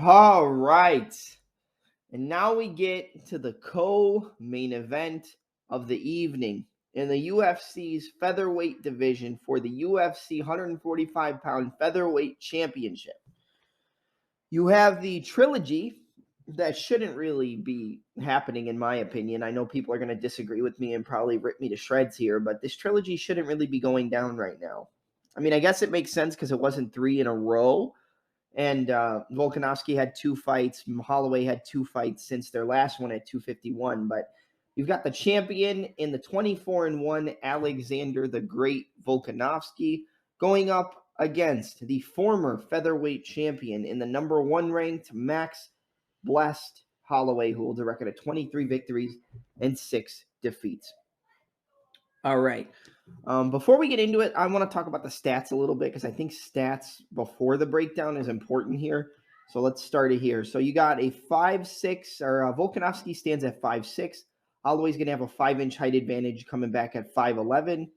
All right. And now we get to the co-main event of the evening in the UFC's featherweight division for the UFC 145-pound featherweight championship. You have the Trilogy that shouldn't really be happening, in my opinion. I know people are going to disagree with me and probably rip me to shreds here, but this Trilogy shouldn't really be going down right now. I mean, I guess it makes sense because it wasn't 3 in a row. And Volkanovski had 2 fights. Holloway had 2 fights since their last one at 251. But you've got the champion in the 24-1 Alexander the Great Volkanovski going up against the former featherweight champion in the number 1 ranked Max Blessed Holloway, who holds a record of 23 victories and 6 defeats. All right. Before we get into it, I want to talk about the stats a little bit because I think stats before the breakdown is important here. So let's start it here. So you got a 5'6", or Volkanovski stands at 5'6". Holloway's going to have a 5-inch height advantage coming back at 5'11".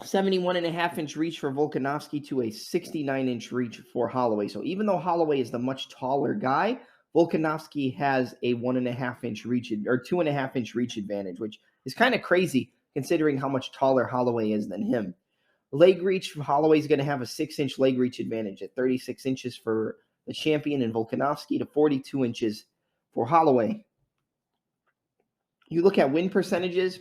71.5-inch reach for Volkanovski to a 69-inch reach for Holloway. So even though Holloway is the much taller guy, Volkanovski has a 1.5-inch reach or 2.5-inch reach advantage, which is kind of crazy considering how much taller Holloway is than him. Leg reach, Holloway's going to have a 6-inch leg reach advantage at 36 inches for the champion and Volkanovski to 42 inches for Holloway. You look at win percentages,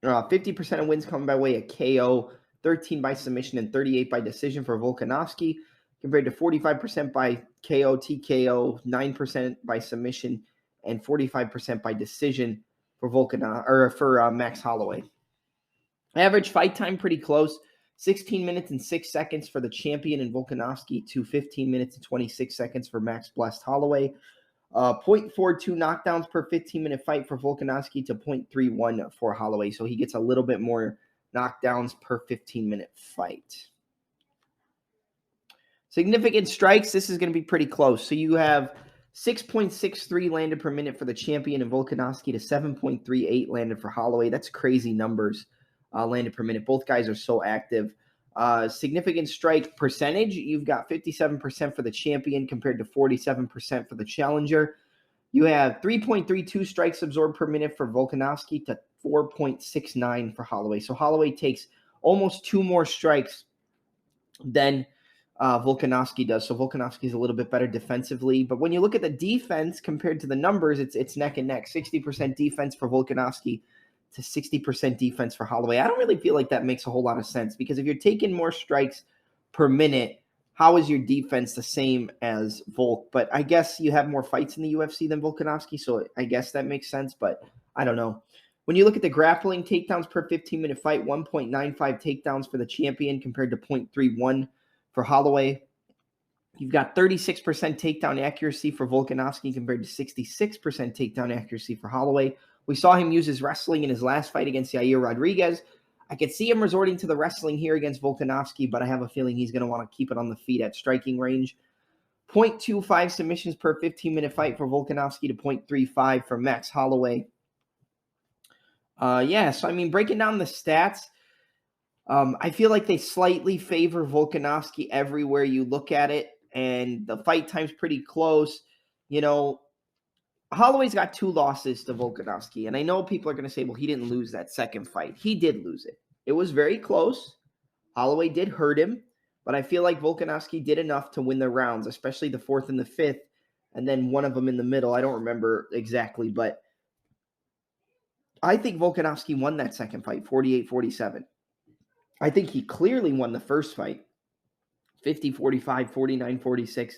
50% of wins coming by way of KO, 13 by submission, and 38 by decision for Volkanovski, compared to 45% by KO, TKO, 9% by submission, and 45% by decision for Max Holloway. Average fight time pretty close, 16 minutes and 6 seconds for the champion and Volkanovski to 15 minutes and 26 seconds for Max Blessed Holloway. 0.42 knockdowns per 15-minute fight for Volkanovski to 0.31 for Holloway. So he gets a little bit more knockdowns per 15-minute fight. Significant strikes, this is going to be pretty close. So you have 6.63 landed per minute for the champion and Volkanovski to 7.38 landed for Holloway. That's crazy numbers landed per minute. Both guys are so active. Significant strike percentage, you've got 57% for the champion compared to 47% for the challenger. You have 3.32 strikes absorbed per minute for Volkanovski to 4.69 for Holloway. So Holloway takes almost 2 more strikes than Volkanovski does. So Volkanovski is a little bit better defensively. But when you look at the defense compared to the numbers, it's neck and neck. 60% defense for Volkanovski to 60% defense for Holloway. I don't really feel like that makes a whole lot of sense because if you're taking more strikes per minute, how is your defense the same as Volk? But I guess you have more fights in the UFC than Volkanovski, so I guess that makes sense, but I don't know. When you look at the grappling takedowns per 15-minute fight, 1.95 takedowns for the champion compared to 0.31 for Holloway. You've got 36% takedown accuracy for Volkanovski compared to 66% takedown accuracy for Holloway. We saw him use his wrestling in his last fight against Yair Rodriguez. I could see him resorting to the wrestling here against Volkanovski, but I have a feeling he's going to want to keep it on the feet at striking range. 0.25 submissions per 15-minute fight for Volkanovski to 0.35 for Max Holloway. So I mean, breaking down the stats, I feel like they slightly favor Volkanovski everywhere you look at it, and the fight time's pretty close. You know, Holloway's got 2 losses to Volkanovski, and I know people are going to say, well, he didn't lose that second fight. He did lose it. It was very close. Holloway did hurt him, but I feel like Volkanovski did enough to win the rounds, especially the 4th and the 5th, and then one of them in the middle. I don't remember exactly, but I think Volkanovski won that second fight, 48-47. I think he clearly won the first fight, 50-45, 49-46.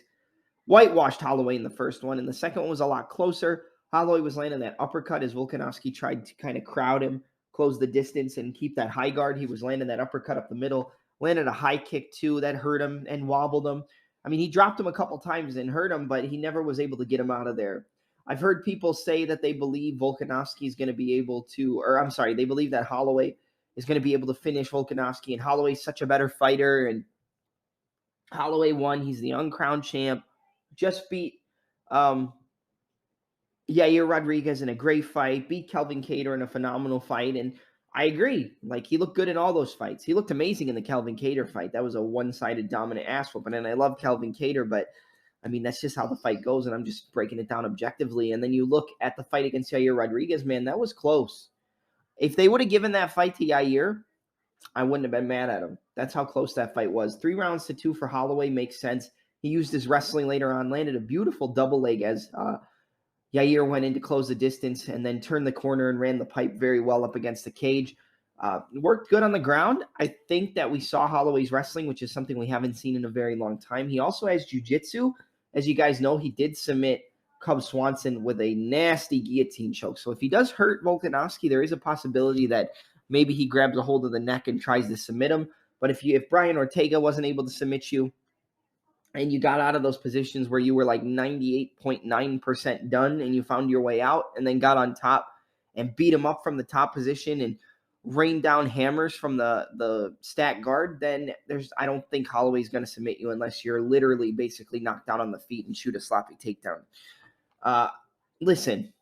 Whitewashed Holloway in the first one, and the second one was a lot closer. Holloway was landing that uppercut as Volkanovski tried to kind of crowd him, close the distance, and keep that high guard. He was landing that uppercut up the middle, landed a high kick too that hurt him and wobbled him. I mean, he dropped him a couple times and hurt him, but he never was able to get him out of there. I've heard people say that they believe Volkanovski is going to be able to, they believe that Holloway is going to be able to finish Volkanovski, and Holloway's such a better fighter, and Holloway won. He's the uncrowned champ. Just beat Yair Rodriguez in a great fight, beat Kelvin Kattar in a phenomenal fight, and I agree. Like, he looked good in all those fights. He looked amazing in the Kelvin Kattar fight. That was a one-sided dominant ass whooping, and I love Kelvin Kattar, but I mean, that's just how the fight goes, and I'm just breaking it down objectively. And then you look at the fight against Yair Rodriguez, man, that was close. If they would have given that fight to Yair, I wouldn't have been mad at him. That's how close that fight was. 3-2 for Holloway makes sense. He used his wrestling later on, landed a beautiful double leg as Yair went in to close the distance and then turned the corner and ran the pipe very well up against the cage. Worked good on the ground. I think that we saw Holloway's wrestling, which is something we haven't seen in a very long time. He also has jiu-jitsu. As you guys know, he did submit Cub Swanson with a nasty guillotine choke. So if he does hurt Volkanovski, there is a possibility that maybe he grabs a hold of the neck and tries to submit him. But if Brian Ortega wasn't able to submit you and you got out of those positions where you were like 98.9% done and you found your way out and then got on top and beat him up from the top position and rain down hammers from the stack guard, then I don't think Holloway's going to submit you unless you're literally basically knocked down on the feet and shoot a sloppy takedown. Listen,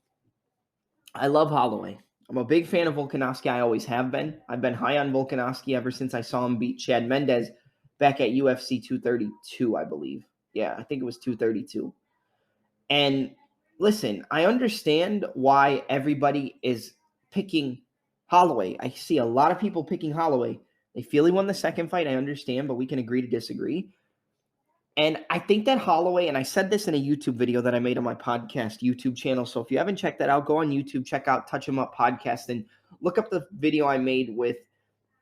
I love Holloway. I'm a big fan of Volkanovski. I always have been. I've been high on Volkanovski ever since I saw him beat Chad Mendes back at UFC 232, I believe. Yeah, I think it was 232. And listen, I understand why everybody is picking Holloway. I see a lot of people picking Holloway. They feel he won the second fight. I understand, but we can agree to disagree. And I think that Holloway, and I said this in a YouTube video that I made on my podcast YouTube channel. So if you haven't checked that out, go on YouTube, check out Touch 'Em Up Podcast, and look up the video I made with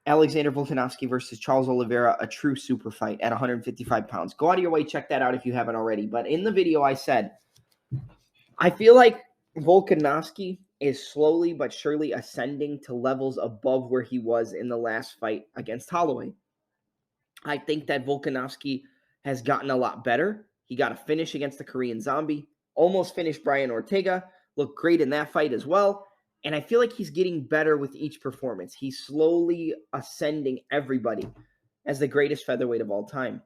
Alexander Volkanovski versus Charles Oliveira, a true super fight at 155 pounds. Go out of your way, check that out if you haven't already. But in the video, I said, I feel like Volkanovski is slowly but surely ascending to levels above where he was in the last fight against Holloway. I think that Volkanovski has gotten a lot better. He got a finish against the Korean Zombie, almost finished Brian Ortega, looked great in that fight as well. And I feel like he's getting better with each performance. He's slowly ascending everybody as the greatest featherweight of all time.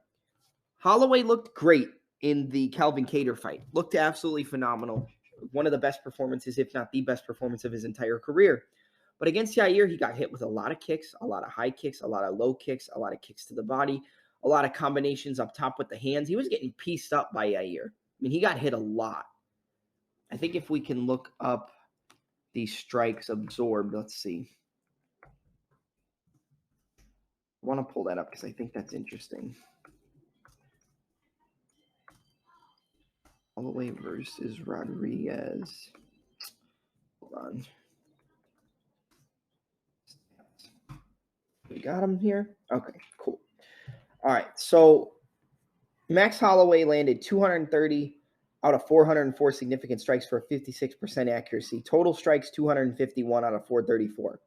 Holloway looked great in the Calvin Kattar fight. Looked absolutely phenomenal. One of the best performances, if not the best performance of his entire career. But against Yair, he got hit with a lot of kicks, a lot of high kicks, a lot of low kicks, a lot of kicks to the body, a lot of combinations up top with the hands. He was getting pieced up by Yair. I mean, he got hit a lot. I think if we can look up the strikes absorbed, let's see. I want to pull that up because I think that's interesting. Holloway versus Rodriguez. Hold on. We got him here? Okay, cool. All right, so Max Holloway landed 230 out of 404 significant strikes for a 56% accuracy. Total strikes, 251 out of 434.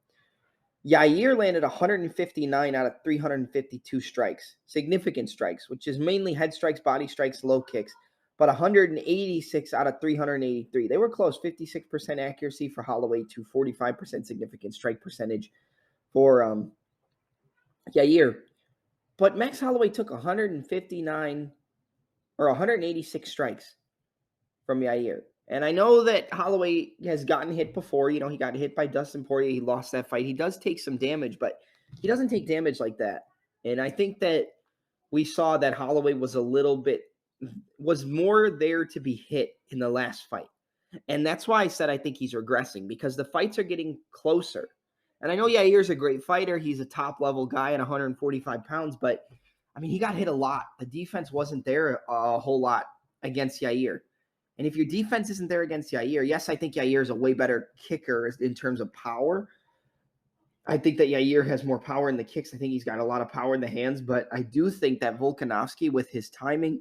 Yair landed 159 out of 352 strikes, significant strikes, which is mainly head strikes, body strikes, low kicks, but 186 out of 383. They were close, 56% accuracy for Holloway to 45% significant strike percentage for Yair. But Max Holloway took 159 or 186 strikes from Yair. And I know that Holloway has gotten hit before. You know, he got hit by Dustin Poirier. He lost that fight. He does take some damage, but he doesn't take damage like that. And I think that we saw that Holloway was more there to be hit in the last fight. And that's why I said I think he's regressing, because the fights are getting closer. And I know Yair's a great fighter. He's a top-level guy at 145 pounds, but, I mean, he got hit a lot. The defense wasn't there a whole lot against Yair. And if your defense isn't there against Yair, yes, I think Yair is a way better kicker in terms of power. I think that Yair has more power in the kicks. I think he's got a lot of power in the hands, but I do think that Volkanovski, with his timing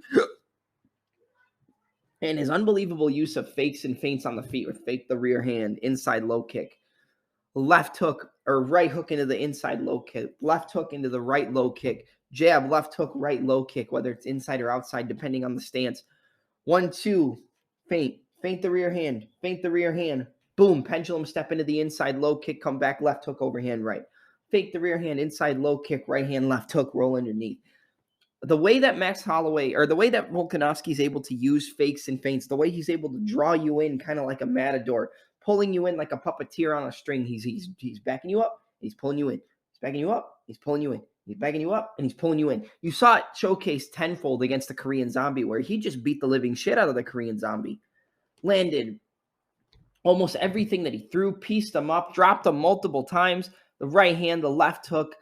and his unbelievable use of fakes and feints on the feet, with fake the rear hand, inside low kick, left hook or right hook into the inside low kick, left hook into the right low kick, jab, left hook, right low kick, whether it's inside or outside, depending on the stance. 1, 2, feint the rear hand, boom, pendulum step into the inside low kick, come back, left hook, overhand right. Fake the rear hand, inside low kick, right hand, left hook, roll underneath. The way that Max Holloway, or the way that Volkanovski is able to use fakes and feints, the way he's able to draw you in kind of like a matador, pulling you in like a puppeteer on a string. He's backing you up, he's pulling you in. He's backing you up, he's pulling you in. He's bagging you up and he's pulling you in. You saw it showcased tenfold against the Korean Zombie, where he just beat the living shit out of the Korean Zombie. Landed almost everything that he threw, pieced him up, dropped him multiple times. The right hand, the left hook,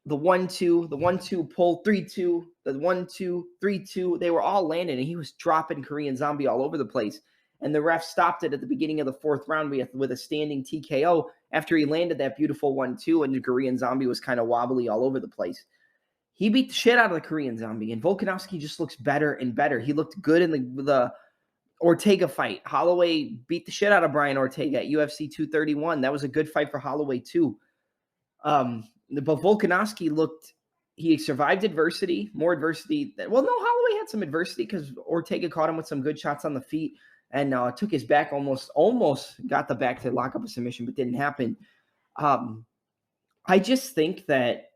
the 1-2, the 1-2 pull, 3-2, the 1-2, 3-2. They were all landing, and he was dropping Korean Zombie all over the place. And the ref stopped it at the beginning of the fourth round with a standing TKO after he landed that beautiful 1-2, and the Korean Zombie was kind of wobbly all over the place. He beat the shit out of the Korean Zombie, and Volkanovski just looks better and better. He looked good in the Ortega fight. Holloway beat the shit out of Brian Ortega at UFC 231. That was a good fight for Holloway too. But Volkanovski he survived adversity, more adversity. Well, no, Holloway had some adversity because Ortega caught him with some good shots on the feet and took his back, almost got the back to lock up a submission, but didn't happen. I just think that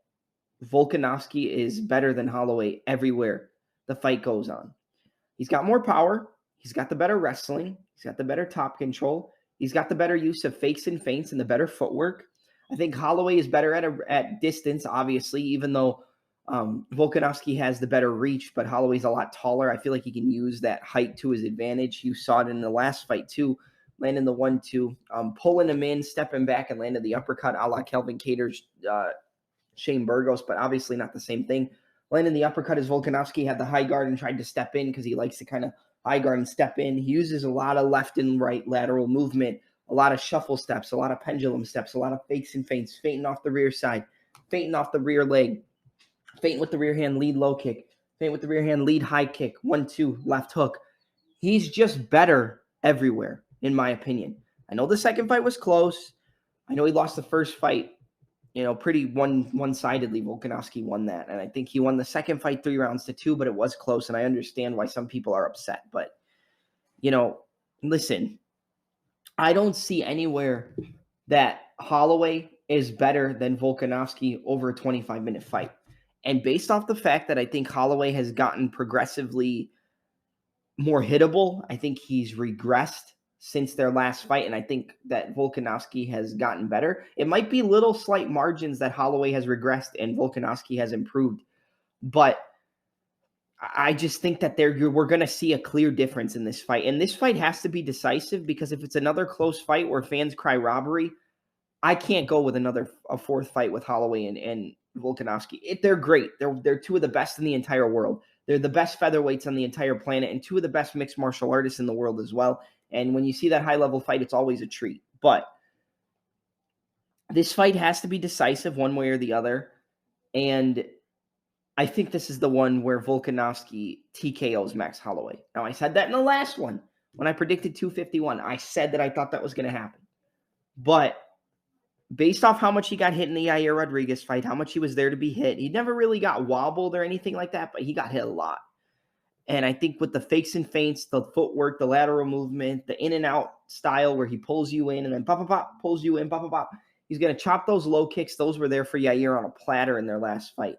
Volkanovski is better than Holloway everywhere the fight goes on. He's got more power. He's got the better wrestling. He's got the better top control. He's got the better use of fakes and feints and the better footwork. I think Holloway is better at distance, obviously, even though Volkanovski has the better reach, but Holloway's a lot taller. I feel like he can use that height to his advantage. You saw it in the last fight, too, landing the 1-2, pulling him in, stepping back, and landed the uppercut a la Kelvin Cater's Shane Burgos, but obviously not the same thing. Landing the uppercut as Volkanovski had the high guard and tried to step in because he likes to kind of high guard and step in. He uses a lot of left and right lateral movement, a lot of shuffle steps, a lot of pendulum steps, a lot of fakes and feints, feinting off the rear side, feinting off the rear leg, feinting with the rear hand lead low kick, feint with the rear hand lead high kick, 1-2, left hook. He's just better everywhere, in my opinion. I know the second fight was close. I know he lost the first fight, pretty one-sidedly. Volkanovski won that. And I think he won the second fight 3-2, but it was close. And I understand why some people are upset. But, listen, I don't see anywhere that Holloway is better than Volkanovski over a 25-minute fight. And based off the fact that I think Holloway has gotten progressively more hittable, I think he's regressed since their last fight, and I think that Volkanovski has gotten better. It might be little slight margins that Holloway has regressed and Volkanovski has improved, but I just think that we're going to see a clear difference in this fight. And this fight has to be decisive, because if it's another close fight where fans cry robbery, I can't go with a fourth fight with Holloway and Volkanovski. They're great. They're two of the best in the entire world. They're the best featherweights on the entire planet and two of the best mixed martial artists in the world as well. And when you see that high-level fight, it's always a treat. But this fight has to be decisive one way or the other. And I think this is the one where Volkanovski TKOs Max Holloway. Now, I said that in the last one when I predicted 251. I said that I thought that was going to happen. But based off how much he got hit in the Yair Rodriguez fight, how much he was there to be hit, he never really got wobbled or anything like that, but he got hit a lot. And I think with the fakes and feints, the footwork, the lateral movement, the in and out style where he pulls you in and then pop, pulls you in, pop, he's going to chop those low kicks. Those were there for Yair on a platter in their last fight.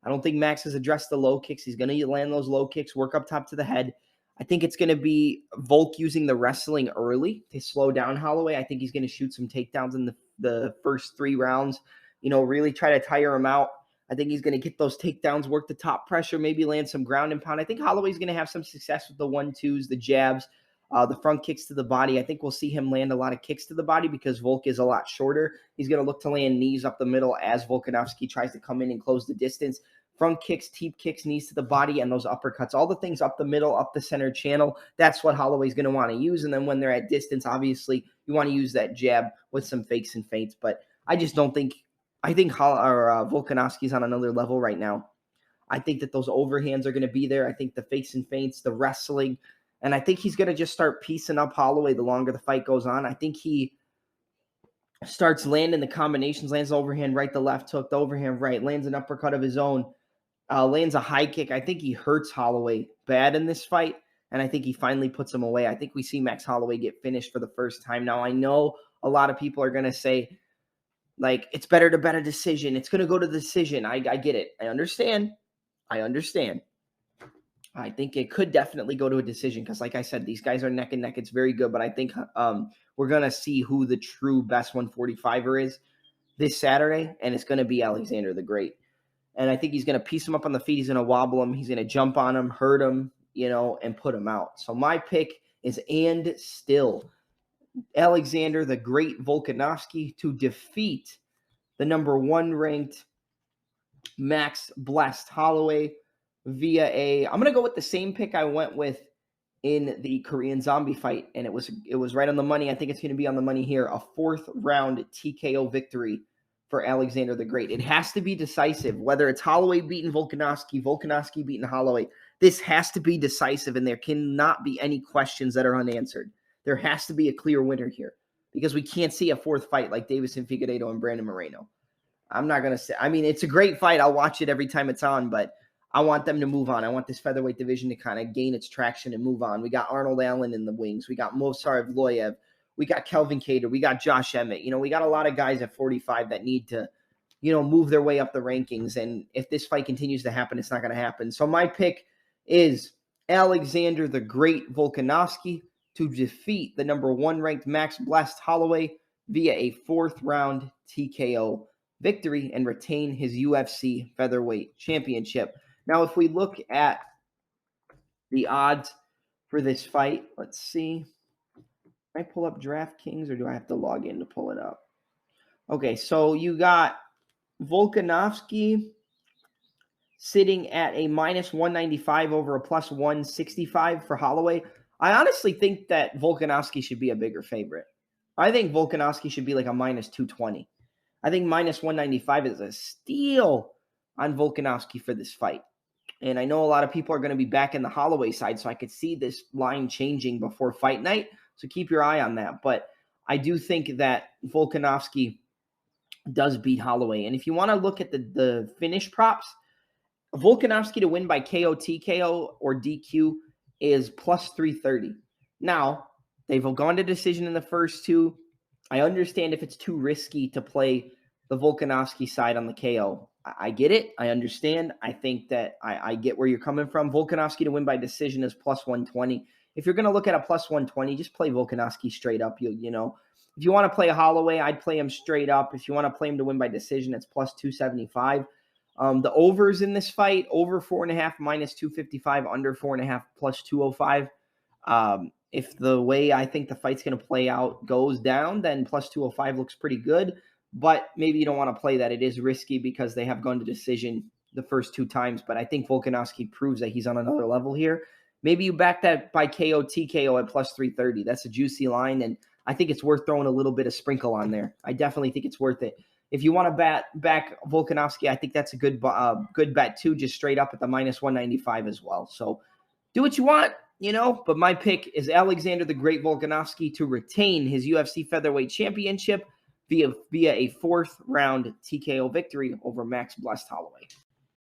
I don't think Max has addressed the low kicks. He's going to land those low kicks, work up top to the head. I think it's going to be Volk using the wrestling early to slow down Holloway. I think he's going to shoot some takedowns in the first 3 rounds, really try to tire him out. I think he's going to get those takedowns, work the top pressure, maybe land some ground and pound. I think Holloway's going to have some success with the 1-2s, the jabs, the front kicks to the body. I think we'll see him land a lot of kicks to the body because Volk is a lot shorter. He's going to look to land knees up the middle as Volkanovski tries to come in and close the distance. Front kicks, teep kicks, knees to the body, and those uppercuts, all the things up the middle, up the center channel. That's what Holloway's going to want to use. And then when they're at distance, obviously, you want to use that jab with some fakes and feints. But I just don't think – I think Volkanovski's on another level right now. I think that those overhands are going to be there. I think the fakes and feints, the wrestling, and I think he's going to just start piecing up Holloway the longer the fight goes on. I think he starts landing the combinations, lands the overhand right, the left hook, the overhand right, lands an uppercut of his own, lands a high kick. I think he hurts Holloway bad in this fight, and I think he finally puts him away. I think we see Max Holloway get finished for the first time. Now, I know a lot of people are going to say, like, it's better to bet a decision. It's going to go to decision. I get it. I understand. I think it could definitely go to a decision because, like I said, these guys are neck and neck. It's very good, but I think we're going to see who the true best 145er is this Saturday, and it's going to be Alexander the Great. And I think he's going to piece him up on the feet. He's going to wobble him. He's going to jump on him, hurt him, and put him out. So my pick is and still Alexander the Great Volkanovski to defeat the number 1 ranked Max Blessed Holloway via I'm going to go with the same pick I went with in the Korean Zombie fight, and it was right on the money. I think it's going to be on the money here. A 4th round TKO victory for Alexander the Great. It has to be decisive, whether it's Holloway beating Volkanovski, Volkanovski beating Holloway. This has to be decisive, and there cannot be any questions that are unanswered. There has to be a clear winner here because we can't see a 4th fight like Deiveson Figueiredo and Brandon Moreno. I'm not going to say – I mean, it's a great fight. I'll watch it every time it's on, but I want them to move on. I want this featherweight division to kind of gain its traction and move on. We got Arnold Allen in the wings. We got Movsar Evloev. We got Kelvin Kattar. We got Josh Emmett. We got a lot of guys at 45 that need to, move their way up the rankings. And if this fight continues to happen, it's not going to happen. So my pick is Alexander the Great Volkanovski to defeat the number 1 ranked Max Blessed Holloway via a 4th round TKO victory and retain his UFC featherweight championship. Now, if we look at the odds for this fight, let's see. Can I pull up DraftKings or do I have to log in to pull it up? Okay, so you got Volkanovski sitting at a minus 195 over a plus 165 for Holloway. I honestly think that Volkanovski should be a bigger favorite. I think Volkanovski should be like a minus 220. I think minus 195 is a steal on Volkanovski for this fight. And I know a lot of people are going to be back in the Holloway side, so I could see this line changing before fight night. So keep your eye on that. But I do think that Volkanovski does beat Holloway. And if you want to look at the finish props, Volkanovski to win by KO, TKO, or DQ is plus 330. Now, they've gone to decision in the first 2. I understand if it's too risky to play the Volkanovski side on the KO. I get it. I understand. I think that I get where you're coming from. Volkanovski to win by decision is plus 120. If you're going to look at a plus 120, just play Volkanovski straight up. If you want to play a Holloway, I'd play him straight up. If you want to play him to win by decision, it's plus 275. The overs in this fight, over 4.5 minus 255, under 4.5 plus 205. If the way I think the fight's going to play out goes down, then plus 205 looks pretty good. But maybe you don't want to play that. It is risky because they have gone to decision the first 2 times. But I think Volkanovski proves that he's on another level here. Maybe you back that by KO, TKO at plus 330. That's a juicy line, and I think it's worth throwing a little bit of sprinkle on there. I definitely think it's worth it. If you want to back Volkanovski, I think that's a good bet too, just straight up at the minus 195 as well. So do what you want, but my pick is Alexander the Great Volkanovski to retain his UFC featherweight championship via a 4th round TKO victory over Max Blessed Holloway.